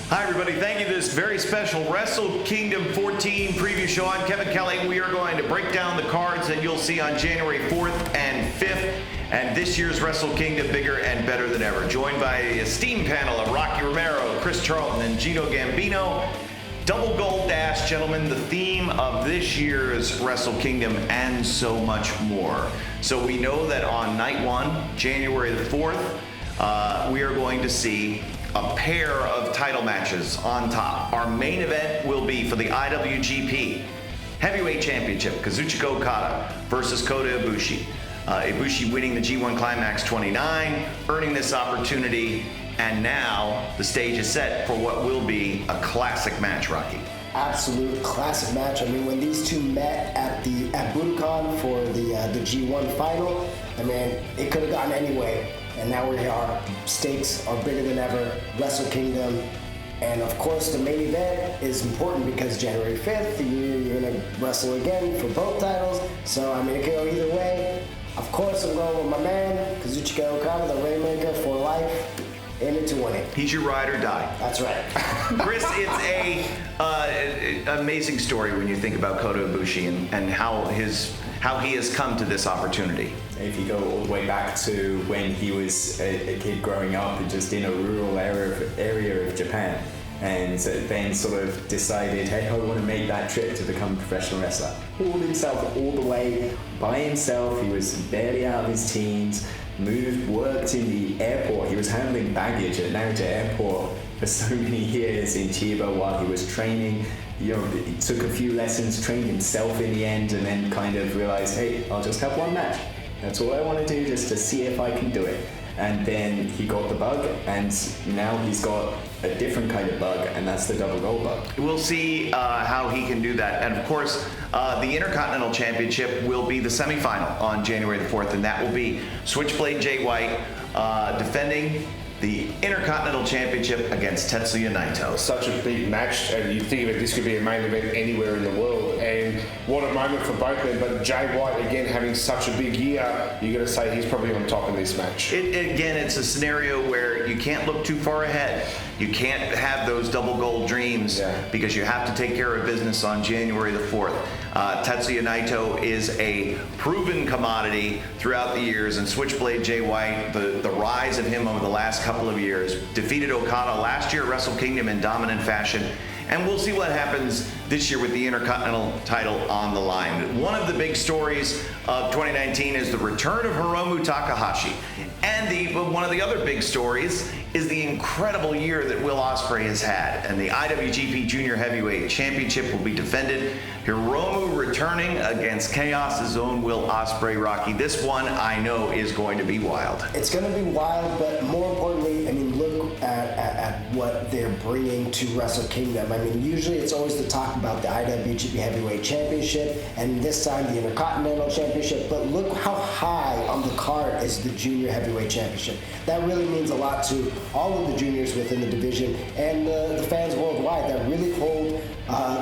Hi everybody, thank you. This very special Wrestle Kingdom 14 preview show. I'm Kevin Kelly. We are going to break down the cards that you'll see on January 4th and 5th. And this year's Wrestle Kingdom bigger and better than ever. Joined by an esteemed panel of Rocky Romero, Chris Charlton, and Gino Gambino. Double Gold Dash, gentlemen, the theme of this year's Wrestle Kingdom and so much more. So we know that on night one, January the 4th, we are going to see a pair of title matches on top. Our main event will be for the IWGP Heavyweight Championship, Kazuchika Okada versus Kota Ibushi. Ibushi winning the G1 Climax 29, earning this opportunity, and now the stage is set for what will be a classic match, Rocky. Absolute classic match. I mean, when these two met at Budokan for the G1 final, I mean, it could have gone any way. And now we are. Stakes are bigger than ever. Wrestle Kingdom. And of course, the main event is important because January 5th, you're going to wrestle again for both titles. So, I mean, it can go either way. Of course, I'm going with my man, Kazuchika Okada, the Rainmaker for life. In it to win it. He's your ride or die. That's right. Chris, it's an amazing story when you think about Kota Ibushi and how he has come to this opportunity. If you go all the way back to when he was a kid growing up and just in a rural area of Japan, and then sort of decided, hey, I want to make that trip to become a professional wrestler. Hauled himself all the way by himself. He was barely out of his teens. Worked in the airport. He was handling baggage at Narita Airport for so many years in Chiba while he was training. You know, he took a few lessons, trained himself in the end, and then kind of realized, hey, I'll just have one match. That's all I want to do, just to see if I can do it. And then he got the bug, and now he's got a different kind of bug, and that's the double gold bug. We'll see how he can do that. And of course, the Intercontinental Championship will be the semifinal on January the 4th, and that will be Switchblade Jay White defending the Intercontinental Championship against Tetsuya Naito. Such a big match, and you think of it, this could be a main event anywhere in the world, and what a moment for both men. But Jay White, again, having such a big year, you got to say he's probably on top in this match. Again, it's a scenario where you can't look too far ahead. You can't have those double gold dreams because you have to take care of business on January the 4th. Tetsuya Naito is a proven commodity throughout the years, and Switchblade Jay White, the rise of him over the last couple of years, defeated Okada last year at Wrestle Kingdom in dominant fashion. And we'll see what happens this year with the Intercontinental title on the line. One of the big stories of 2019 is the return of Hiromu Takahashi. And one of the other big stories is the incredible year that Will Osprey has had. And the IWGP Junior Heavyweight Championship will be defended. Hiromu returning against Chaos's own Will Osprey. Rocky, this one I know is going to be wild. It's going to be wild, but more importantly, I mean, look at what they're bringing to Wrestle Kingdom. I mean, usually it's always to talk about the IWGP Heavyweight Championship, and this time the Intercontinental Championship, but look how high on the card is the Junior Heavyweight Championship. That really means a lot to all of the juniors within the division and the fans worldwide that really hold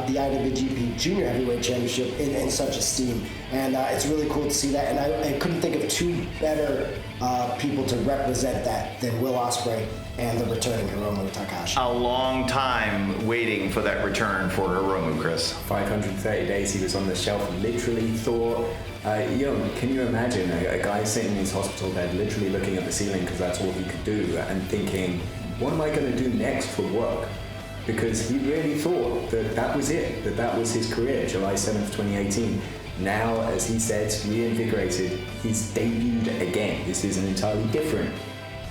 the IWGP Junior Heavyweight Championship in such esteem. And it's really cool to see that, and I couldn't think of two better people to represent that than Will Osprey and the returning Hiromu Takahashi. A long time waiting for that return for Hiromu, Chris. 530 days he was on the shelf, literally thought, can you imagine a guy sitting in his hospital bed literally looking at the ceiling because that's all he could do and thinking, what am I going to do next for work? Because he really thought that was it, that was his career, July 7th, 2018. Now, as he said, reinvigorated, he's debuted again. This is an entirely different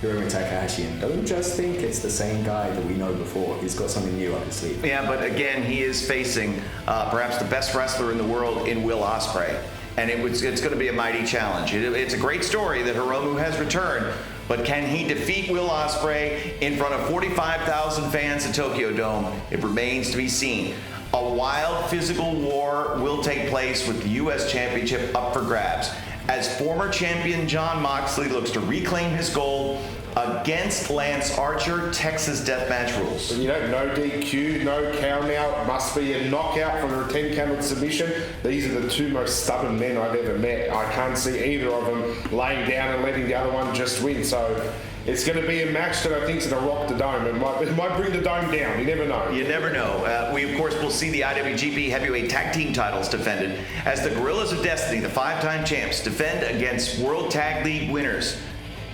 Hiromu Takahashi, and don't just think it's the same guy that we know before. He's got something new up his sleeve. Yeah, but again, he is facing perhaps the best wrestler in the world in Will Osprey, and it's going to be a mighty challenge. It's a great story that Hiromu has returned, but can he defeat Will Osprey in front of 45,000 fans at Tokyo Dome? It remains to be seen. A wild physical war will take place with the U.S. Championship up for grabs as former champion Jon Moxley looks to reclaim his gold against Lance Archer. Texas Deathmatch rules. You know, no DQ, no count out, must be a knockout for a 10 count submission. These are the two most stubborn men I've ever met. I can't see either of them laying down and letting the other one just win. So it's going to be a match that I think is going to rock the dome. It might bring the dome down. You never know. You never know. We, of course, will see the IWGP Heavyweight Tag Team titles defended as the Gorillas of Destiny, the 5-time champs, defend against World Tag League winners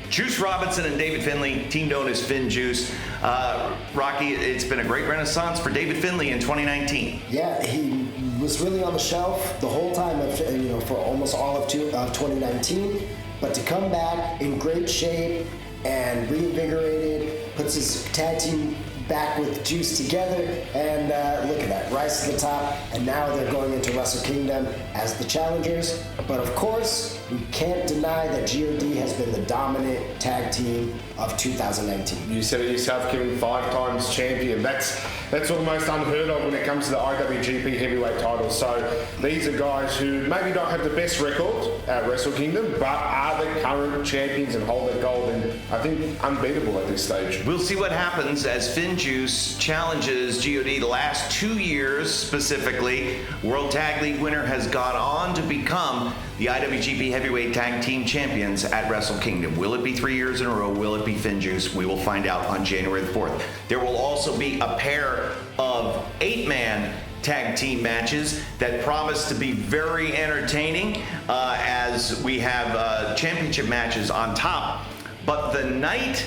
Juice Robinson and David Finlay, team known as Finn Juice. Rocky, it's been a great renaissance for David Finlay in 2019. Yeah, he was really on the shelf the whole time, for almost all of 2019. But to come back in great shape and reinvigorated, puts his tag team back with Juice together, and look at that, rise to the top, and now they're going into Wrestle Kingdom as the challengers. But of course, we can't deny that GOD has been the dominant tag team of 2019. You said it yourself, Kevin, 5 times champion. That's almost unheard of when it comes to the IWGP heavyweight title. So these are guys who maybe don't have the best record at Wrestle Kingdom, but are the current champions and hold their gold, and I think unbeatable at this stage. We'll see what happens as Finn Juice challenges GOD. The last 2 years specifically, World Tag League winner has gone on to become the IWGP Heavyweight Tag Team Champions at Wrestle Kingdom. Will it be 3 years in a row? Will it be Finn Juice? We will find out on January the 4th. There will also be a pair of 8-man tag team matches that promise to be very entertaining as we have championship matches on top. But the night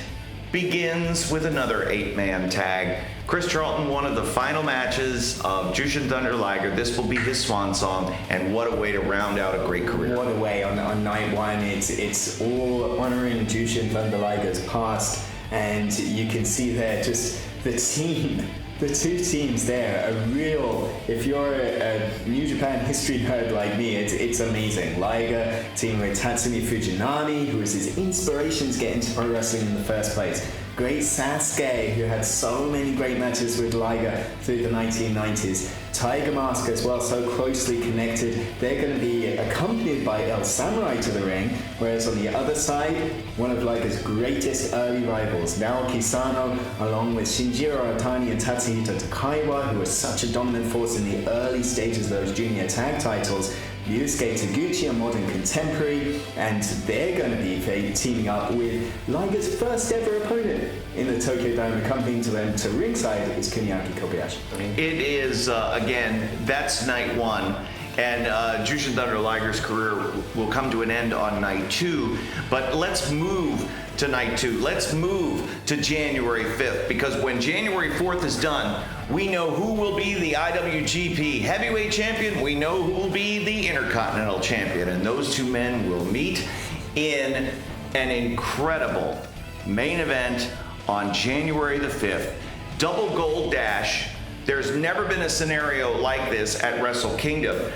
begins with another 8-man tag. Chris Charlton, one of the final matches of Jushin Thunder Liger. This will be his swan song, and what a way to round out a great career. What a way on night one. It's all honoring Jushin Thunder Liger's past, and you can see there just the team. The two teams there are real. If you're a New Japan history nerd like me, it's amazing. Liger teaming with Tatsumi Fujinami, who was his inspiration to get into pro wrestling in the first place. Great Sasuke, who had so many great matches with Liger through the 1990s. Tiger Mask as well, so closely connected. They're going to be accompanied by El Samurai to the ring, whereas on the other side, one of Liger's greatest early rivals, Naoki Sano, along with Shinjiro Otani and Tatsuhito Takaiwa, who was such a dominant force in the early stages of those junior tag titles. Ryusuke Taguchi, a modern contemporary, and they're going to be teaming up with Liger's first ever opponent in the Tokyo Dome. Accompanying to them to ringside is Kuniaki Kobayashi. It is, again, that's night one. And Jushin Thunder Liger's career will come to an end on night 2. But let's move to night 2. Let's move to January 5th, because when January 4th is done, we know who will be the IWGP Heavyweight Champion. We know who will be the Intercontinental Champion. And those two men will meet in an incredible main event on January the 5th. Double Gold Dash. There's never been a scenario like this at Wrestle Kingdom.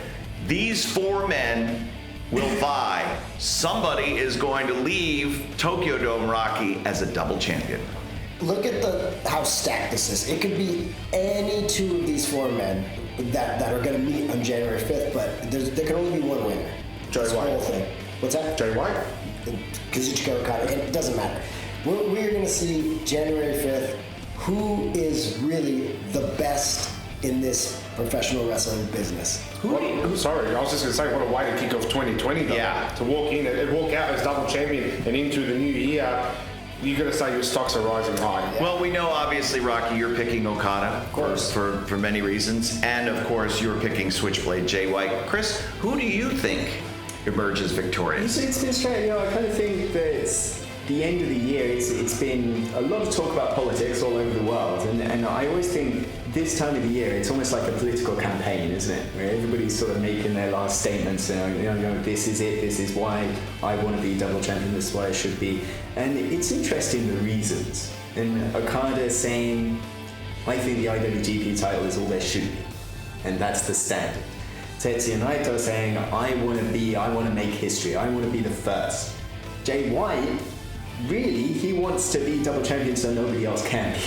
These 4 men will vie. Somebody is going to leave Tokyo Dome, Rocky, as a double champion. Look at how stacked this is. It could be any 2 of these 4 men that are going to meet on January 5th, but there can only be one winner. Joey White. Whole thing. What's that? Joey White? Kazuchika Okada. It doesn't matter. We're going to see January 5th who is really the best in this professional wrestling business. Sorry, I was just going to say, what a way to kick off 2020 though. Yeah. To walk in and walk out as double champion and into the new year, you got to say your stocks are rising high. Yeah. Well, we know obviously, Rocky, you're picking Okada, of course, for many reasons, and of course you're picking Switchblade Jay White. Chris, who do you think emerges victorious? It's been strange. I kind of think that it's the end of the year. It's been a lot of talk about politics all over the world, and I always think this time of the year it's almost like a political campaign, isn't it? Where everybody's sort of making their last statements. This is it. This is why I want to be double champion. This is why I should be. And it's interesting the reasons. And Okada saying, I think the IWGP title is all there should be, and that's the standard. Tetsuya Naito saying, I want to make history. I want to be the first. Jay White, really, he wants to be double champion so nobody else can be.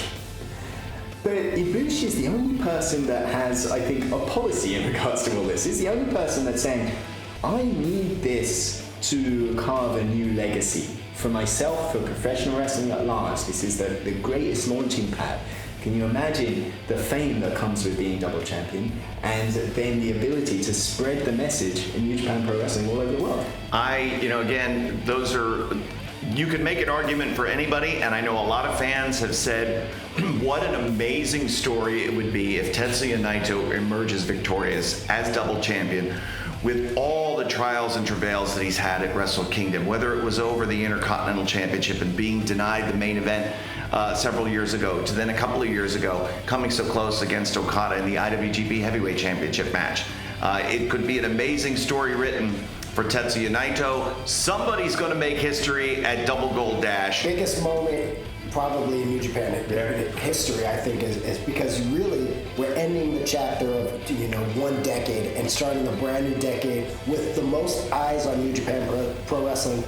But Ibushi is the only person that has, I think, a policy in regards to all this. He's the only person that's saying, I need this to carve a new legacy for myself, for professional wrestling at large. This is the greatest launching pad. Can you imagine the fame that comes with being double champion, and then the ability to spread the message in New Japan Pro Wrestling all over the world? Again, those are you could make an argument for anybody, and I know a lot of fans have said what an amazing story it would be if Tetsuya Naito emerges victorious as double champion with all the trials and travails that he's had at Wrestle Kingdom, whether it was over the Intercontinental Championship and being denied the main event several years ago, to then a couple of years ago coming so close against Okada in the IWGP Heavyweight Championship match. It could be an amazing story written for Tetsuya Naito. Somebody's going to make history at Double Gold Dash. Biggest moment probably in New Japan history, I think, is because really we're ending the chapter of 1 decade and starting a brand new decade with the most eyes on New Japan Pro Wrestling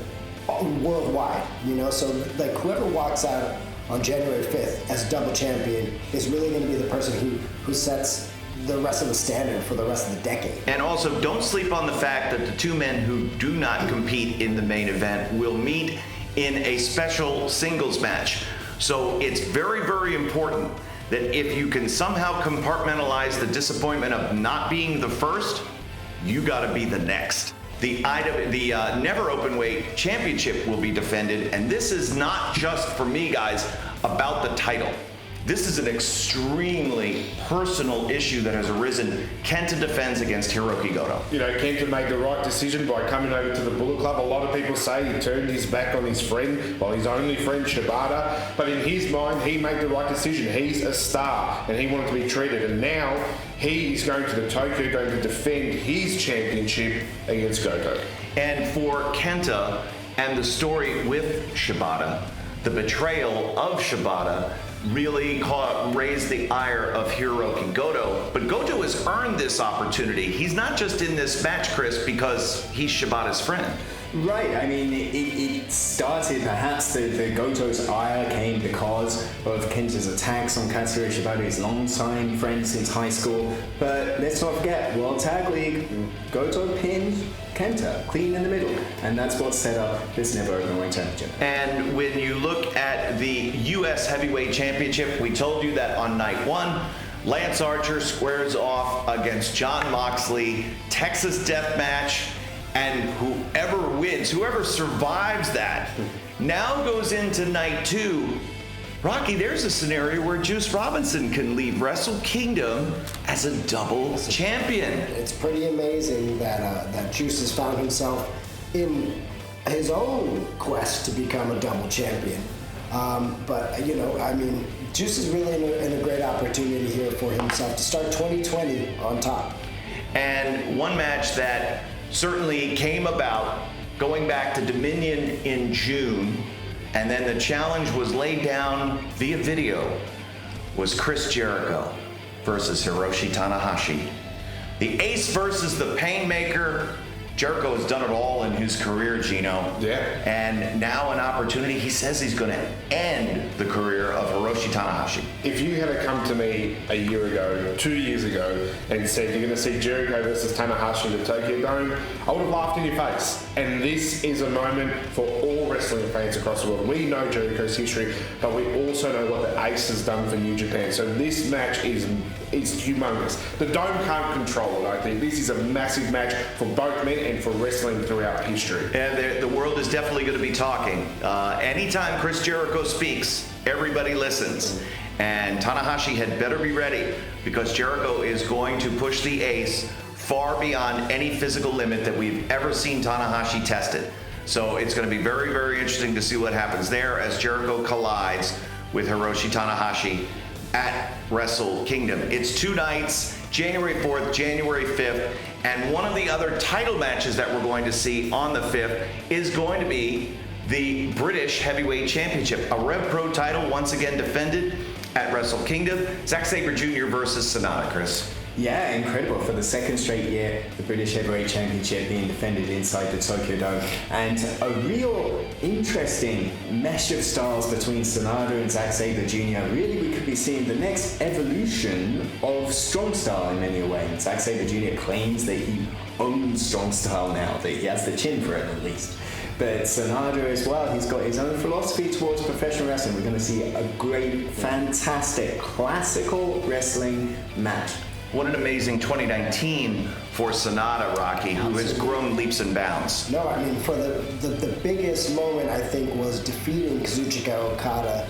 worldwide. So like whoever walks out on January 5th as double champion is really going to be the person who sets the rest of the standard for the rest of the decade. And also, don't sleep on the fact that the two men who do not compete in the main event will meet in a special singles match. So it's very, very important that if you can somehow compartmentalize the disappointment of not being the first, you got to be the next. The Never Openweight Championship will be defended, and this is not just, for me, guys, about the title. This is an extremely personal issue that has arisen. Kenta defends against Hiroshi Goto. Kenta made the right decision by coming over to the Bullet Club. A lot of people say he turned his back on his friend, well, his only friend, Shibata. But in his mind, he made the right decision. He's a star, and he wanted to be treated. And now he is going to the Tokyo Dome to defend his championship against Goto. And for Kenta and the story with Shibata, the betrayal of Shibata really raised the ire of Hiroshi Goto. But Goto has earned this opportunity. He's not just in this match, Chris, because he's Shibata's friend. Right, I mean, it started, perhaps the Goto's ire came because of Kenta's attacks on Katsuyori Shibata, his long-time friend since high school. But let's not forget, World Tag League, Goto pinned Kenta, clean in the middle. And that's what set up this Never Openweight Championship. And when you look at the U.S. Heavyweight Championship, we told you that on night one, Lance Archer squares off against Jon Moxley, Texas Death Match, and whoever wins, whoever survives that, now goes into night two. Rocky, there's a scenario where Juice Robinson can leave Wrestle Kingdom as a double champion. It's pretty amazing that Juice has found himself in his own quest to become a double champion. But Juice is really in a great opportunity here for himself to start 2020 on top. And one match that certainly came about going back to Dominion in June, and then the challenge was laid down via video, was Chris Jericho versus Hiroshi Tanahashi. The ace versus the painmaker. Jericho has done it all in his career, Gino. Yeah. And now an opportunity. He says he's going to end the career of Hiroshi Tanahashi. If you had come to me a year ago, 2 years ago, and said you're going to see Jericho versus Tanahashi at the Tokyo Dome, I would have laughed in your face. And this is a moment for all wrestling fans across the world. We know Jericho's history, but we also know what the Ace has done for New Japan. So this match is humongous. The Dome can't control it, I think. This is a massive match for both men and for wrestling throughout history. And the world is definitely going to be talking. Anytime Chris Jericho speaks, everybody listens. And Tanahashi had better be ready, because Jericho is going to push the ace far beyond any physical limit that we've ever seen Tanahashi tested. So it's going to be very, very interesting to see what happens there as Jericho collides with Hiroshi Tanahashi at Wrestle Kingdom. It's 2 nights, January 4th, January 5th, and one of the other title matches that we're going to see on the 5th is going to be the British Heavyweight Championship, a Rev Pro title once again defended at Wrestle Kingdom. Zack Sabre Jr. versus Sonata, Chris. Yeah, incredible. For the second straight year, the British Heavyweight Championship being defended inside the Tokyo Dome. And a real interesting mesh of styles between Sonata and Zack Sabre Jr. Really, we could be seeing the next evolution of strong style in many ways. Zack Sabre Jr. claims that he owns strong style now, that he has the chin for it at least. But Sonata as well, he's got his own philosophy towards professional wrestling. We're going to see a great, fantastic, classical wrestling match. What an amazing 2019 for Sonata, Rocky, who has grown leaps and bounds. No, I mean, for the biggest moment, I think, was defeating Kazuchika Okada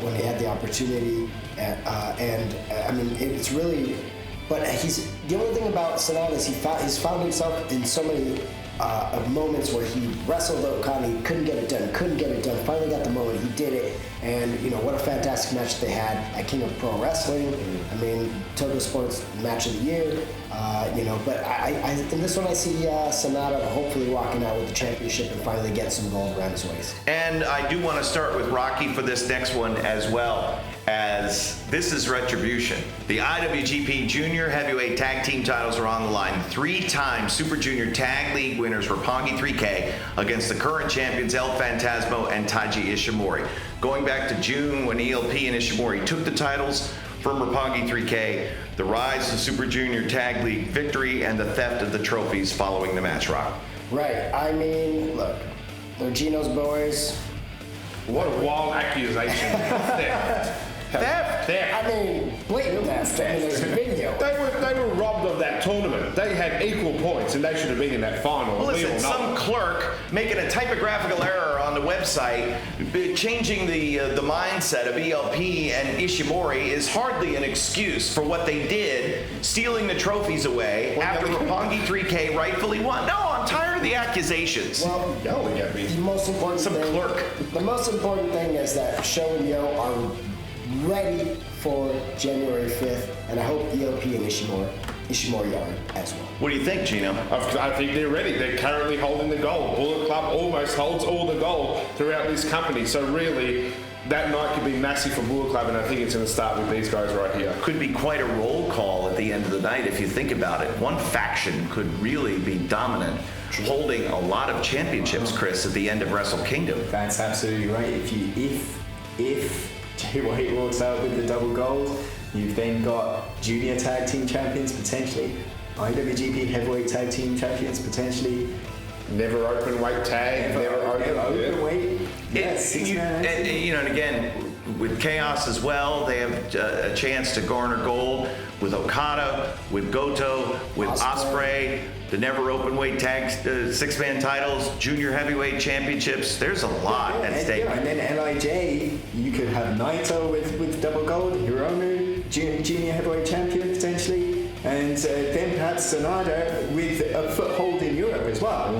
when he had the opportunity. And I mean, it's really... But the only thing about Sonata is he's found himself in so many moments where he wrestled Okada, he couldn't get it done, finally got the moment, he did it, and what a fantastic match they had at King of Pro Wrestling. I mean, Togo Sports Match of the Year, but in this one I see Sonata hopefully walking out with the championship and finally get some gold around his waist. And I do want to start with Rocky for this next one as well, as this is retribution. The IWGP Junior Heavyweight Tag Team titles are on the line. 3-time Super Junior Tag League winners Roppongi 3K against the current champions El Phantasmo and Taiji Ishimori. Going back to June when ELP and Ishimori took the titles from Roppongi 3K, the rise of the Super Junior Tag League victory, and the theft of the trophies following the match, Rock. Right. I mean, look, they're Gino's boys. What a wild accusation. Theft. I mean, blatant theft. I mean, there's a video. They were robbed of that tournament. They had equal points, and they should have been in that final. Well, listen, some clerk making a typographical error on the website, changing the mindset of ELP and Ishimori is hardly an excuse for what they did, stealing the trophies away after Roppongi 3K rightfully won. No, I'm tired of the accusations. Well, yelling at me. The most important thing is that Sho and Yo are ready for January 5th, and I hope ELP and Ishimori are as well. What do you think, Gino? I think they're ready. They're currently holding the gold. Bullet Club almost holds all the gold throughout this company. So really, that night could be massive for Bullet Club, and I think it's going to start with these guys right here. Could be quite a roll call at the end of the night if you think about it. One faction could really be dominant, holding a lot of championships, Chris, at the end of Wrestle Kingdom. That's absolutely right. If White walks out with the double gold, you've then got junior tag team champions potentially, IWGP heavyweight tag team champions potentially. Never open weight tag. Never open weight. Yes, and again, with Chaos as well, they have a chance to garner gold with Okada, with Goto, with Osprey, the never open weight tag 6-man titles, junior heavyweight championships. There's a lot at stake. And then LIJ, you could have Naito with double gold, Hiromu, junior heavyweight champion potentially, and then perhaps Sonata with a foothold in Europe as well.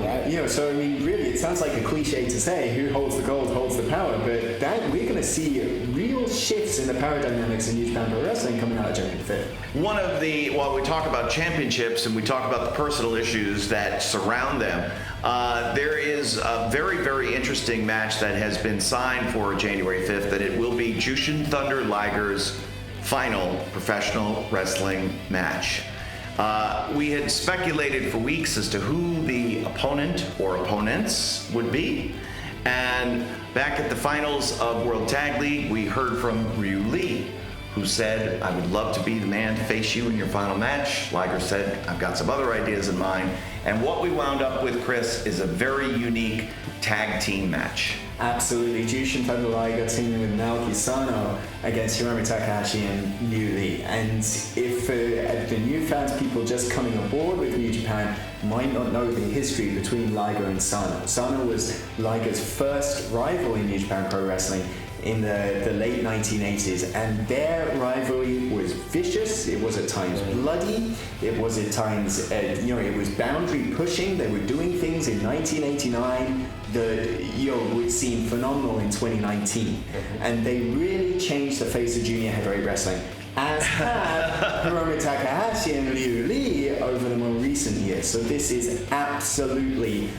So I mean, really, it sounds like a cliche to say who holds the gold holds the power, but that we're going to see real shifts in the power dynamics in New Japan Pro Wrestling coming out of January 5th. While we talk about championships and we talk about the personal issues that surround them, there is a very, very interesting match that has been signed for January 5th, that it will be Jushin Thunder Liger's final professional wrestling match. We had speculated for weeks as to who the opponent or opponents would be, and back at the finals of World Tag League, we heard from Ryu Lee, who said, "I would love to be the man to face you in your final match." Liger said, "I've got some other ideas in mind." And what we wound up with, Chris, is a very unique tag team match. Absolutely. Jushin Thunder Liger teaming with Naoki Sano against Hiromu Takahashi and Ryu Lee. And if the new fans, people just coming aboard with New Japan, might not know the history between Liger and Sano. Sano was Liger's first rival in New Japan Pro Wrestling in the late 1980s, and their rivalry was vicious. It was at times bloody. It was at times, it was boundary pushing. They were doing things in 1989 that would seem phenomenal in 2019, and they really changed the face of junior heavyweight wrestling, as have Hiromu Takahashi and Ryu Lee over the more recent years. So this is absolutely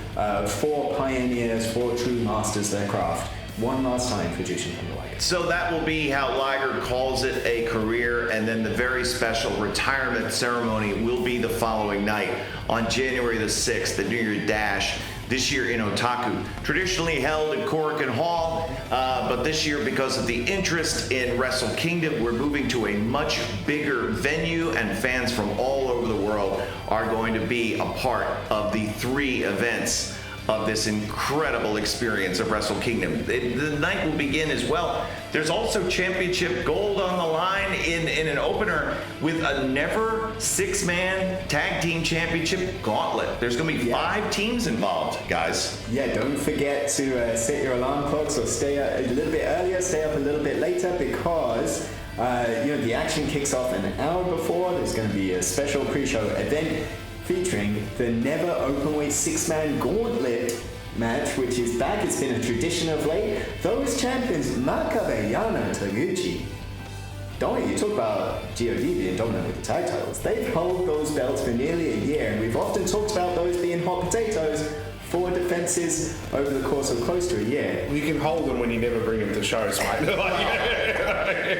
four pioneers, four true masters of their craft. One last time for Jushin Thunder Liger. So that will be how Liger calls it a career, and then the very special retirement ceremony will be the following night on January the 6th, the New Year Dash, this year in Otaku. Traditionally held at Korakuen Hall, but this year, because of the interest in Wrestle Kingdom, we're moving to a much bigger venue, and fans from all over the world are going to be a part of the 3 events of this incredible experience of Wrestle Kingdom. The night will begin as well. There's also championship gold on the line in an opener with a never six-man tag team championship gauntlet. There's going to be 5 teams involved, guys. Yeah, don't forget to set your alarm clocks or stay up a little bit earlier, stay up a little bit later, because the action kicks off an hour before. There's going to be a special pre-show event featuring the never openweight 6-man gauntlet match, which is back. It's been a tradition of late. Those champions, Makabe, Yano, Taguchi. Don't you talk about God being dominant with the tag titles? They've held those belts for nearly a year, and we've often talked about those being hot potatoes. 4 defenses over the course of close to a year. You can hold them when you never bring them to shows, mate.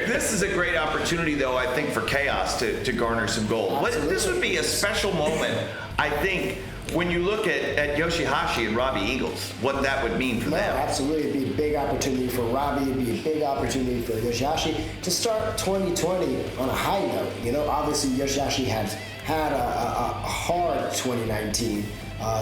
This is a great opportunity, though, I think, for Chaos to garner some gold. This would be a special moment, I think, when you look at Yoshihashi and Robbie Eagles, what that would mean for them. Absolutely. It'd be a big opportunity for Robbie. It'd be a big opportunity for Yoshihashi to start 2020 on a high note. Obviously, Yoshihashi has had a hard 2019.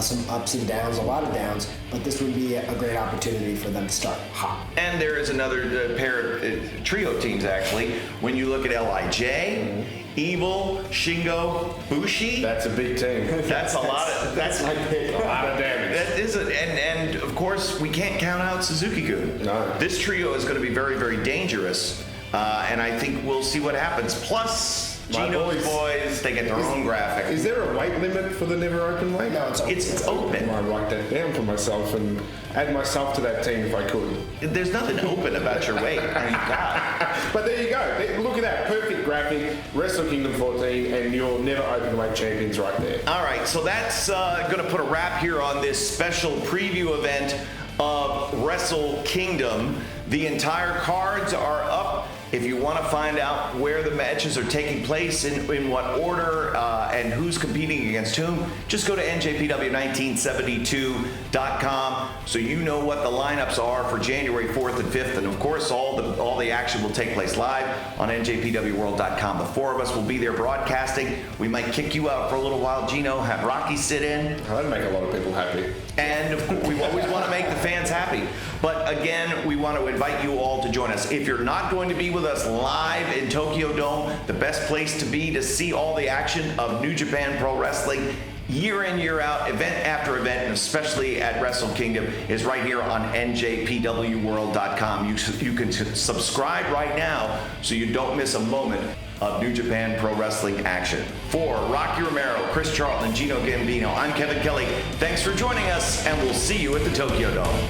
Some ups and downs, a lot of downs, but this would be a great opportunity for them to start hot. And there is another pair of trio teams, actually. When you look at LIJ, Evil, Shingo, Bushi. That's a big team. That's a lot of. That's my pick. A lot of damage. That is it, and of course we can't count out Suzuki-gun. No. This trio is going to be very, very dangerous, and I think we'll see what happens. Plus, Gino's boys, they get their own graphic. Is there a weight limit for the never open weight? No, It's open. I might write that down for myself and add myself to that team if I could. There's nothing open about your weight. I mean, God. But there you go. Look at that perfect graphic. Wrestle Kingdom 14 and your never open weight champions right there. All right, so that's going to put a wrap here on this special preview event of Wrestle Kingdom. The entire cards are up. If you want to find out where the matches are taking place, in what order, and who's competing against whom, just go to NJPW1972.com so you know what the lineups are for January 4th and 5th. And of course, all the action will take place live on NJPWWorld.com. The 4 of us will be there broadcasting. We might kick you out for a little while, Gino, have Rocky sit in. That'd make a lot of people happy. And we always want to make the fans happy. But again, we want to invite you all to join us. If you're not going to be with us live in Tokyo Dome, the best place to be to see all the action of New Japan Pro Wrestling year in, year out, event after event, and especially at Wrestle Kingdom, is right here on NJPWWorld.com. You can subscribe right now so you don't miss a moment of New Japan Pro Wrestling action. For Rocky Romero, Chris Charlton, and Gino Gambino, I'm Kevin Kelly. Thanks for joining us, and we'll see you at the Tokyo Dome.